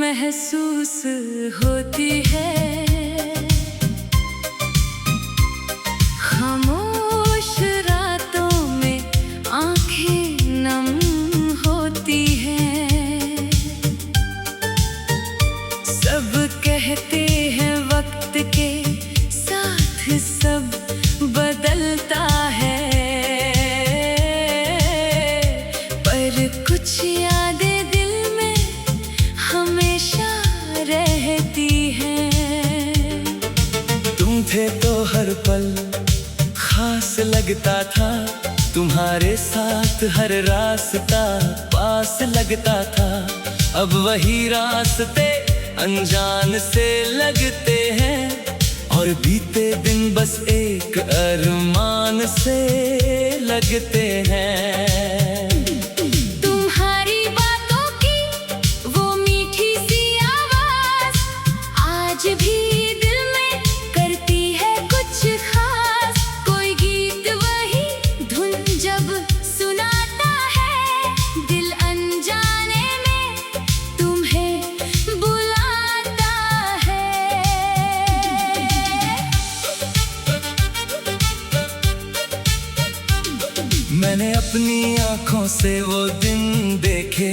महसूस होती है। खामोश रातों में आंखें नम होती हैं। सब कहते हैं वक्त के साथ सब बदलता है, पर कुछ यादें दिल में हमेशा रहती हैं। तुम थे तो हर पल खास लगता था, तुम्हारे साथ हर रास्ता पास लगता था। अब वही रास्ते अनजान से लगते हैं, और बीते दिन बस एक अरमान से लगते हैं। तुम्हारी बातों की वो मीठी सी आवाज आज भी दिल में करती है कुछ खास। कोई गीत वही धुन जब सुनाता है, दिल अनजाने में तुम्हें बुलाता है। मैंने अपनी आंखों से वो दिन देखे,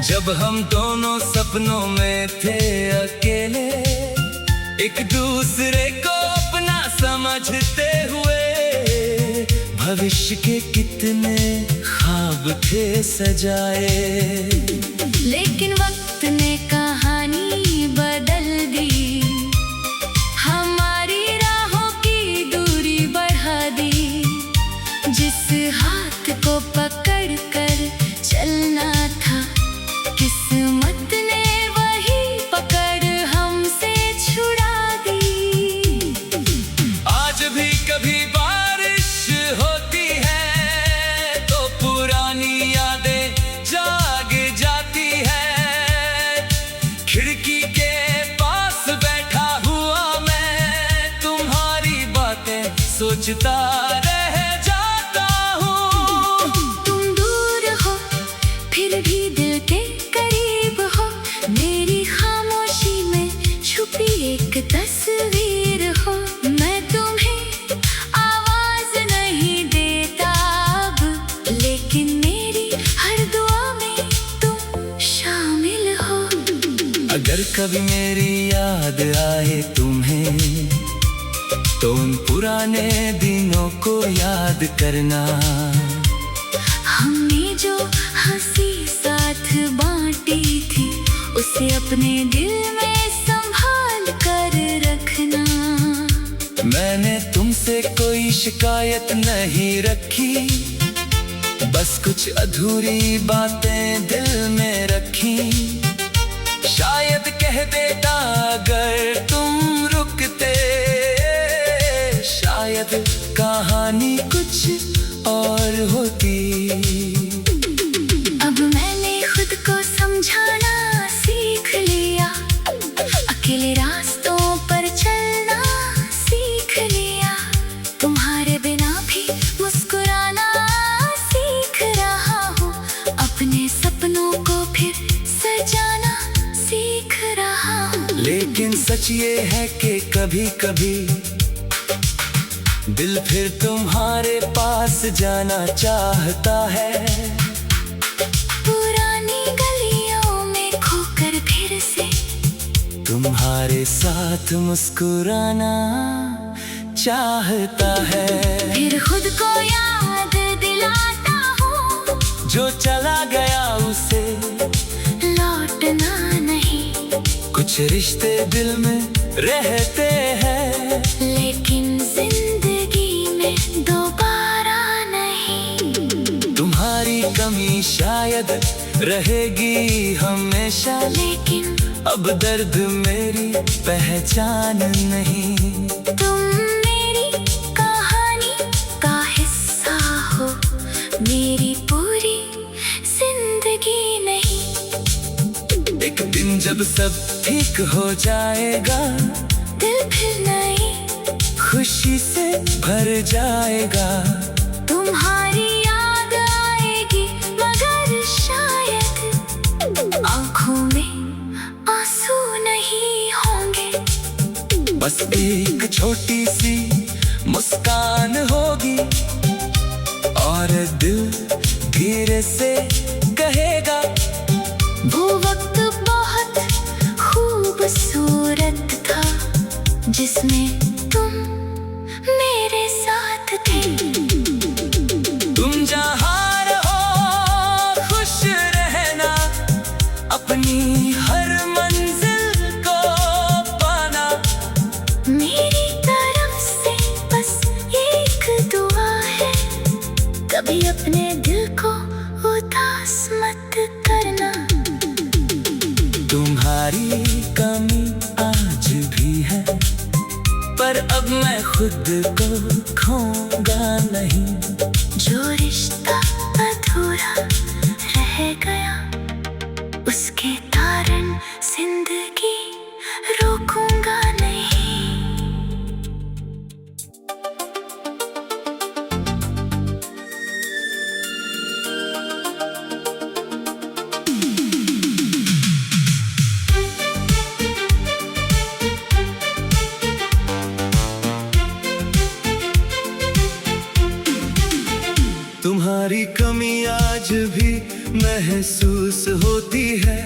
जब हम दोनों सपनों में थे अकेले, एक दूसरे को अपना समझते हुए। भविष्य के कितने ख्वाब थे सजाए, लेकिन वक्त ने कहानी बदल दी, हमारी राहों की दूरी बढ़ा दी। जिस हाथ को पकड़ कर चलना था, किस्मत ने वही पकड़ हमसे छुड़ा दी। आज भी कभी बारिश होती है तो पुरानी यादें जाग जाती है। खिड़की के पास बैठा हुआ मैं तुम्हारी बातें सोचता रह जाता हूँ। तुम दूर हो फिर भी दिल के करीब हो, मेरी खामोशी में छुपी एक तस्वीर हो। मैं तुम्हें आवाज नहीं देता अब, लेकिन मेरी हर दुआ में तुम शामिल हो। अगर कभी मेरी याद आए तुम्हें, तो उन पुराने दिनों को याद करना। हमने जो हंसी साथ बांटी थी, उसे अपने दिल में संभाल कर रखना। मैंने तुमसे कोई शिकायत नहीं रखी, बस कुछ अधूरी बातें दिल में रखी। शायद कह देता अगर तुम रुकते, शायद कहानी कुछ और होती। अब मैंने खुद को समझाना सीख लिया, अकेले रास्तों पर चलना सीख लिया। तुम्हारे बिना भी मुस्कुराना सीख रहा हूँ, अपने सपनों को फिर सजाना सीख रहा हूँ। लेकिन सच ये है कि कभी कभी दिल फिर तुम्हारे पास जाना चाहता है। पुरानी गलियों में खोकर फिर से तुम्हारे साथ मुस्कुराना चाहता है। फिर खुद को याद दिलाता हूँ, जो चला गया उसे लौटना नहीं। कुछ रिश्ते दिल में रहते हैं, लेकिन जिंदगी में दोबारा नहीं। तुम्हारी कमी शायद रहेगी हमेशा, लेकिन अब दर्द मेरी पहचान नहीं। तुम मेरी कहानी का हिस्सा हो, मेरी पूरी जिंदगी नहीं। एक दिन जब सब ठीक हो जाएगा, दिल फिर नई खुशी से भर जाएगा। तुम्हारी याद आएगी मगर शायद आँखों में बस एक छोटी सी मुस्कान होगी और दिल धीरे से कहेगा वो वक्त बहुत खूबसूरत था जिसमें तुम मेरे साथ थे। तुम जहाँ रहो खुश रहना, अपनी हर मंजिल को पाना। मेरी तरफ से बस एक दुआ है, कभी अपने दिल को उदास मत करना। तुम्हारी कमी आज भी है, पर अब मैं खुद को खोऊंगा नहीं। जो रिश्ता अधूरा रह गया, उसके कारण जिंदगी रोकूंगा नहीं। तुम्हारी कमी आज भी महसूस होती है,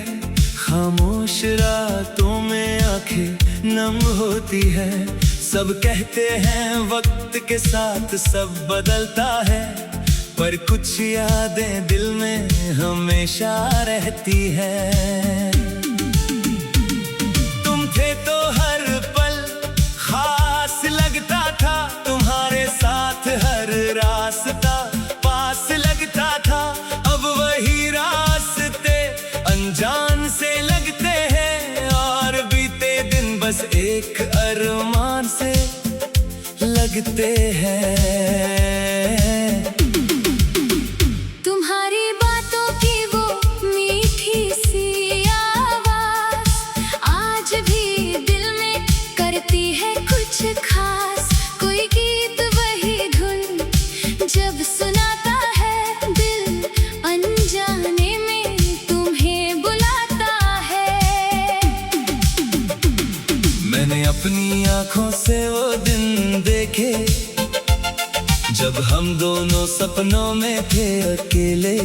खामोश रातों में आंखें नम होती है। सब कहते हैं वक्त के साथ सब बदलता है, पर कुछ यादें दिल में हमेशा रहती है। तुम थे तो हर पल खास लगता था, तुम्हारे साथ हर रास्ता पास लगता था। अब वही रास्ते अनजान से लगते हैं, और बीते दिन बस एक अरमान से लगते हैं। तुम्हारी बातों की वो मीठी सी आवाज आज भी दिल में करती है कुछ खास। कोई गीत वही धुन जब सुनाता है दिल, अनजाने में तुम्हें बुलाता है। मैंने अपनी आँखों से वो दिन देखे, जब हम दोनों सपनों में थे अकेले,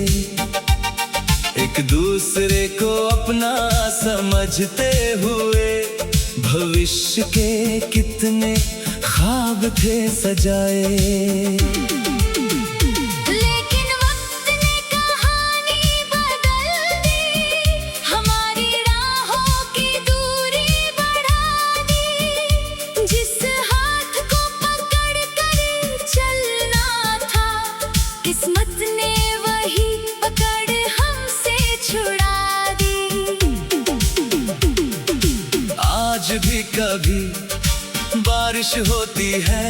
एक दूसरे को अपना समझते हुए। भविष्य के कितने ख्वाब थे सजाए, लेकिन वक्त ने कहानी बदल दी, हमारी राहों की दूरी बढ़ा दी। जिस हाथ को पकड़ कर चलना था, किस्मत ने वही पकड़ हमसे छुड़ा दी। आज भी कभी बारिश होती है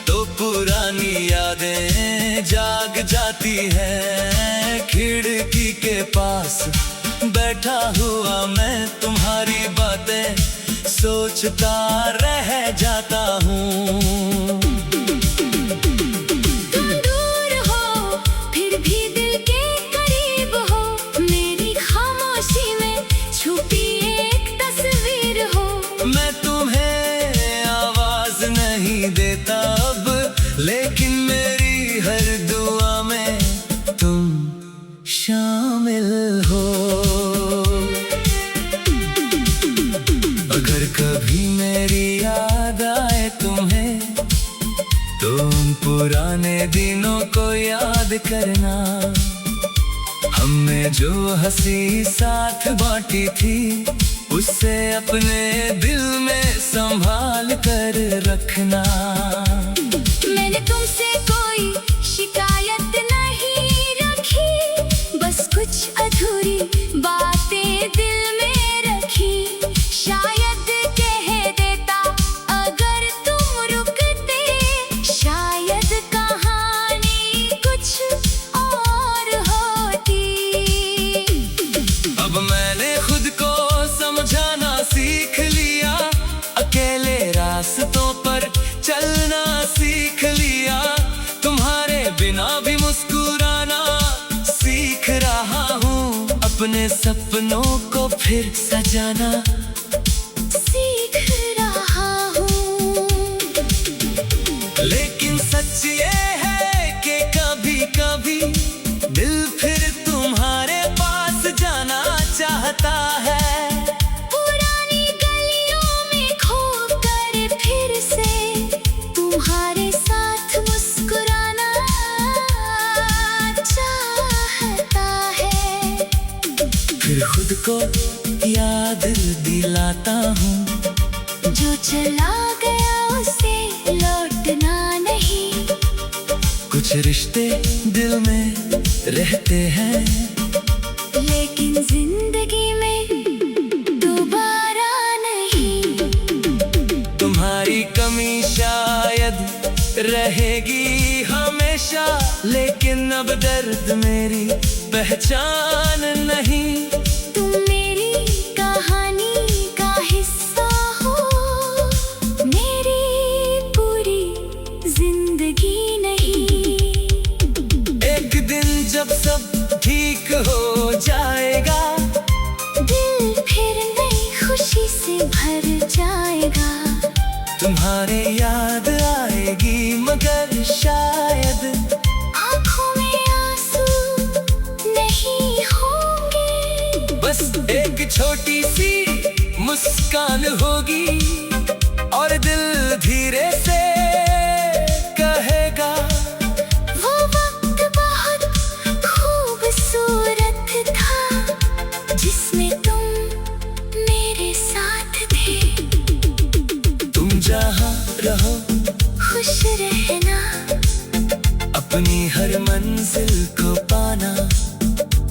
तो पुरानी यादें जाग जाती है। खिड़की के पास बैठा हुआ मैं तुम्हारी बातें सोचता रह जाता हूँ। तुम दूर हो फिर भी दिल के करीब हो, मेरी खामोशी में छुपी एक तस्वीर हो। मैं तुम्हें आवाज नहीं देता अब, लेकिन मेरी हर दुआ में तुम शामिल हो। अगर कभी मेरी याद आए तुम्हें, तो उन पुराने दिनों को याद करना। हमने जो हंसी साथ बांटी थी, उससे अपने दिल में संभाल कर रखना। मैंने तुमसे कोई शिकायत नहीं रखी, बस कुछ अधूरी बातें दिल में रखी। शायद कह देता अगर तुम रुकते, शायद कहानी कुछ और होती। अब मैंने खुद को समझाना सीख लिया, अकेले रास्तों पर चलना सीख लिया। तुम्हारे बिना भी मुस्कुराना सीख रहा हूँ, अपने सपनों को फिर सजाना सीख रहा आता है। पुरानी गलियों में खोकर फिर से तुम्हारे साथ मुस्कुराना चाहता है। फिर खुद को याद दिलाता हूँ, जो चला गया उसे लौटना नहीं। कुछ रिश्ते दिल में रहते हैं, लेकिन जिंदगी में दोबारा नहीं। तुम्हारी कमी शायद रहेगी हमेशा, लेकिन अब दर्द मेरी पहचान नहीं। तुम मेरी कहानी का हिस्सा हो, मेरी पूरी जिंदगी नहीं। एक दिन जब सब ठीक हो जाएगा, दिल फिर नई खुशी से भर जाएगा। तुम्हारे याद आएगी मगर शायद आँखों में आंसू नहीं होंगे। बस एक छोटी सी मुस्कान होगी और दिल धीरे से कहेगा, वो वक्त बहुत खूबसूरत था जिसमें तुम मेरे साथ थे। तुम जहाँ रहो खुश रहना, अपनी हर मंजिल को पाना।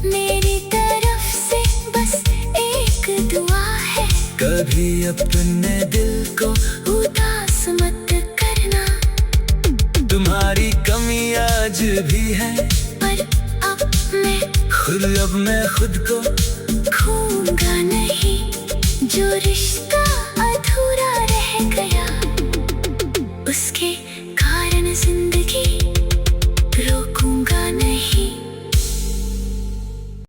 मेरी तरफ से बस एक दुआ है, कभी अपने दिल को उदास मत करना। तुम्हारी कमी आज भी है, पर अब मैं खुद को खोऊंगा नहीं। जो रिश्ता